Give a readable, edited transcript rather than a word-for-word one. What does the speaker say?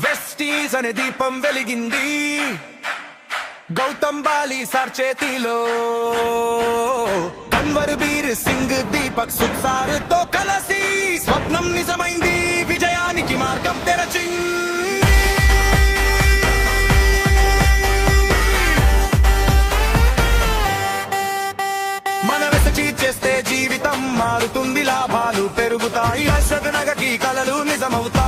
వెస్టీస్ అనే దీపం వెలిగింది గౌతమ్ బాలి సార్ చేతిలో. కన్వర్ బీర్ సింగ్ దీపక్ సుఖ్ సార్ తో కలసి స్వప్నం నిజమైంది, విజయానికి మార్గం తెరచింది. మన వెసచి చేస్తే జీవితం మారుతుంది, లాభాలు పెరుగుతాయి, అశ్వథ్ నగకి కలలు నిజమవుతాయి.